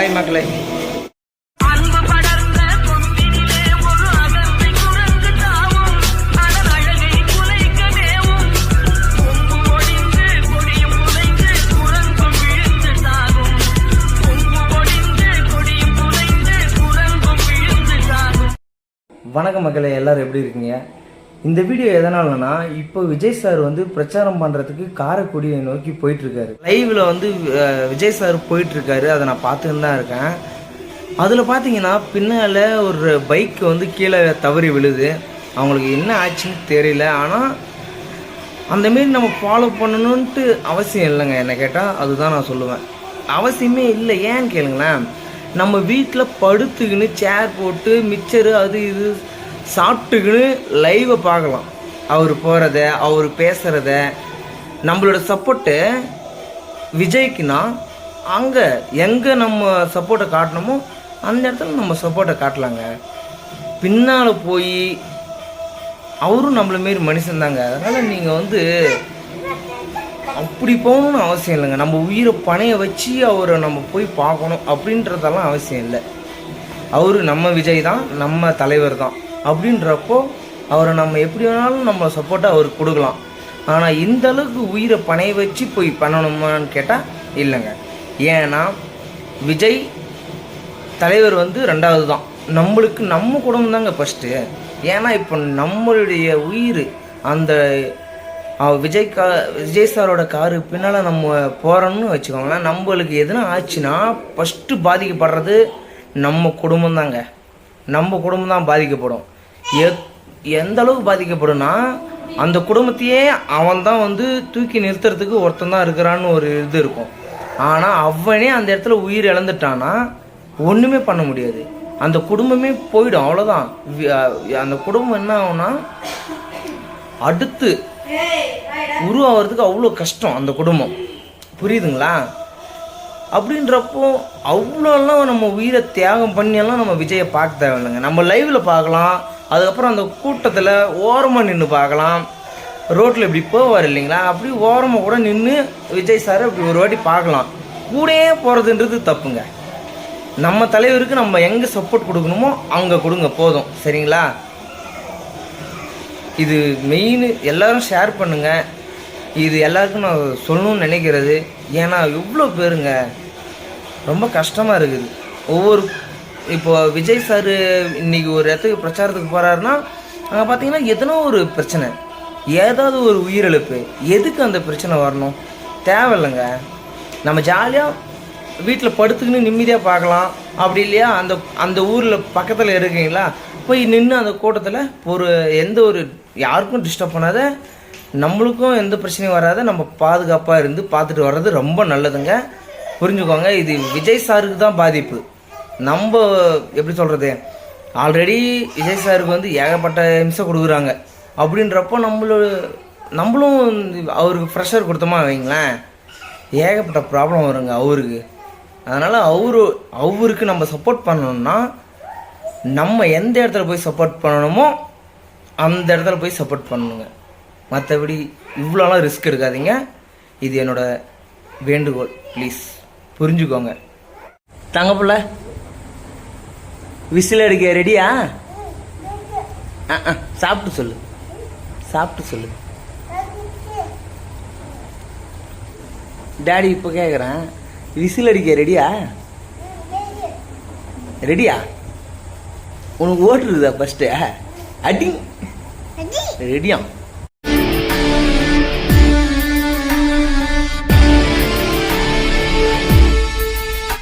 Hi மக்களே. வணக்கம் மக்களே, எல்லோரும் எப்படி இருக்கீங்க? இந்த வீடியோ எதனாலனா, இப்போ விஜய் சார் வந்து பிரச்சாரம் பண்ணுறதுக்கு காரைக்குடியை நோக்கி போயிட்டுருக்காரு. லைவில் வந்து விஜய் சார் போயிட்டுருக்காரு, அதை நான் பார்த்துன்னு தான் இருக்கேன். அதில் பார்த்தீங்கன்னா பின்னால் ஒரு பைக் வந்து கீழே தவறி விழுது. அவங்களுக்கு என்ன ஆச்சுன்னு தெரியல. ஆனால் அந்தமாரி நம்ம ஃபாலோ பண்ணணுன்ட்டு அவசியம் இல்லைங்க. என்ன கேட்டால் அதுதான் நான் சொல்லுவேன். அவசியமே இல்லை. ஏன்னு கேளுங்களேன், நம்ம வீட்டில் படுத்துக்கின்னு சேர் போட்டு மிக்சரு அது இது சாப்பிட்டுக்கின்னு லைவை பார்க்கலாம். அவர் போகிறத, அவர் பேசுகிறத. நம்மளோட சப்போர்ட்டு விஜய்க்குன்னா அங்கே எங்கே நம்ம சப்போர்ட்டை காட்டணுமோ அந்த இடத்துல நம்ம சப்போர்ட்டை காட்டலாங்க. பின்னால் போய் அவரும் நம்மள மாரி மனுஷன் தாங்க. அதனால் நீங்கள் வந்து அப்படி போகணுன்னு அவசியம் இல்லைங்க. நம்ம உயிரை பணைய வச்சு அவரை நம்ம போய் பார்க்கணும் அப்படின்றதெல்லாம் அவசியம் இல்லை. அவர் நம்ம விஜய் தான், நம்ம தலைவர் தான். அப்படின்றப்போ அவரை நம்ம எப்படி வேணாலும் நம்ம சப்போர்ட்டை அவருக்கு கொடுக்கலாம். ஆனால் இந்த அளவுக்கு உயிரை பணைய வச்சு போய் பண்ணணுமான்னு கேட்டால் இல்லைங்க. ஏன்னா விஜய் தலைவர் வந்து ரெண்டாவது தான். நம்மளுக்கு நம்ம குடும்பம் தாங்க ஃபஸ்ட்டு. ஏன்னா இப்போ நம்மளுடைய உயிர் அந்த விஜய் சாரோட காரு பின்னால் நம்ம போகிறோம்னு வச்சுக்கோங்களேன். நம்மளுக்கு எதுனா ஆச்சுன்னா ஃபஸ்ட்டு பாதிக்கப்படுறது நம்ம குடும்பம் தாங்க. நம்ம குடும்பம் தான் பாதிக்கப்படும். எந்த அளவுக்கு பாதிக்கப்படும்னா, அந்த குடும்பத்தையே அவன் தான் வந்து தூக்கி நிறுத்துறதுக்கு ஒருத்தன் தான் இருக்கிறான்னு ஒரு இது இருக்கும். ஆனால் அவனே அந்த இடத்துல உயிர் இழந்துட்டான்னா ஒன்றுமே பண்ண முடியாது. அந்த குடும்பமே போயிடும், அவ்வளோதான். அந்த குடும்பம் என்ன ஆகும்னா அடுத்து உருவாகிறதுக்கு அவ்வளோ கஷ்டம் அந்த குடும்பம். புரியுதுங்களா? அப்படின்றப்போ அவ்வளோலாம் நம்ம உயிரை தியாகம் பண்ணியெல்லாம் நம்ம விஜயை பார்க்க தேவையில்லைங்க. நம்ம லைவில் பார்க்கலாம். அதுக்கப்புறம் அந்த கூட்டத்தில் ஓரமாக நின்று பார்க்கலாம். ரோட்டில் இப்படி போவார் இல்லைங்களா, அப்படி ஓரமாக கூட நின்று விஜய் சார் அப்படி ஒரு வாட்டி பார்க்கலாம். கூடயே போகிறதுன்றது தப்புங்க. நம்ம தலைவருக்கு நம்ம எங்கே சப்போர்ட் கொடுக்கணுமோ அங்கே கொடுங்க, போதும். சரிங்களா? இது மெயின். எல்லோரும் ஷேர் பண்ணுங்கள். இது எல்லாருக்கும் நான் சொல்லணும்னு நினைக்கிறது. ஏன்னா இவ்வளோ பேருங்க ரொம்ப கஷ்டமாக இருக்குது. இப்போ விஜய் சார் இன்றைக்கி ஒரு இடத்துக்கு பிரச்சாரத்துக்கு போகிறாருன்னா அங்கே பார்த்தீங்கன்னா எதனோ ஒரு பிரச்சனை, ஏதாவது ஒரு உயிரிழப்பு. எதுக்கு அந்த பிரச்சனை வரணும்? தேவையில்லைங்க. நம்ம ஜாலியாக வீட்டில் படுத்துக்கின்னு நிம்மதியாக பார்க்கலாம். அப்படி இல்லையா, அந்த ஊரில் பக்கத்தில் இருக்கீங்களா, போய் நின்று அந்த கூட்டத்தில் எந்த ஒரு யாருக்கும் டிஸ்டர்ப் பண்ணாத, நம்மளுக்கும் எந்த பிரச்சனையும் வராத, நம்ம பாதுகாப்பாக இருந்து பார்த்துட்டு வர்றது ரொம்ப நல்லதுங்க. புரிஞ்சுக்கோங்க. இது விஜய் சாருக்கு தான் பாதிப்பு. நம்ம எப்படி சொல்கிறது, ஆல்ரெடி விஜய் சாருக்கு வந்து ஏகப்பட்ட ஹிம்சை கொடுக்குறாங்க. அப்படின்றப்போ நம்மளும் அவருக்கு ப்ரெஷர் கொடுத்தோமா வைங்களேன், ஏகப்பட்ட ப்ராப்ளம் வருங்க அவருக்கு. அதனால் அவருக்கு நம்ம சப்போர்ட் பண்ணணும்னா நம்ம எந்த இடத்துல போய் சப்போர்ட் பண்ணணுமோ அந்த இடத்துல போய் சப்போர்ட் பண்ணணுங்க. மற்றபடி இவ்வளோலாம் ரிஸ்க் எடுக்காதீங்க. இது என்னோட வேண்டுகோள். ப்ளீஸ் புரிஞ்சுக்கோங்க. தங்கப்புள்ள விசில் அடிக்க ரெடியா? சாப்பிட்டு சொல்லு. டாடி இப்போ கேட்குறேன், விசில் அடிக்க ரெடியா? உனக்கு ஓட்டுருதா ஃபஸ்ட்டு? அடி ரெடியா?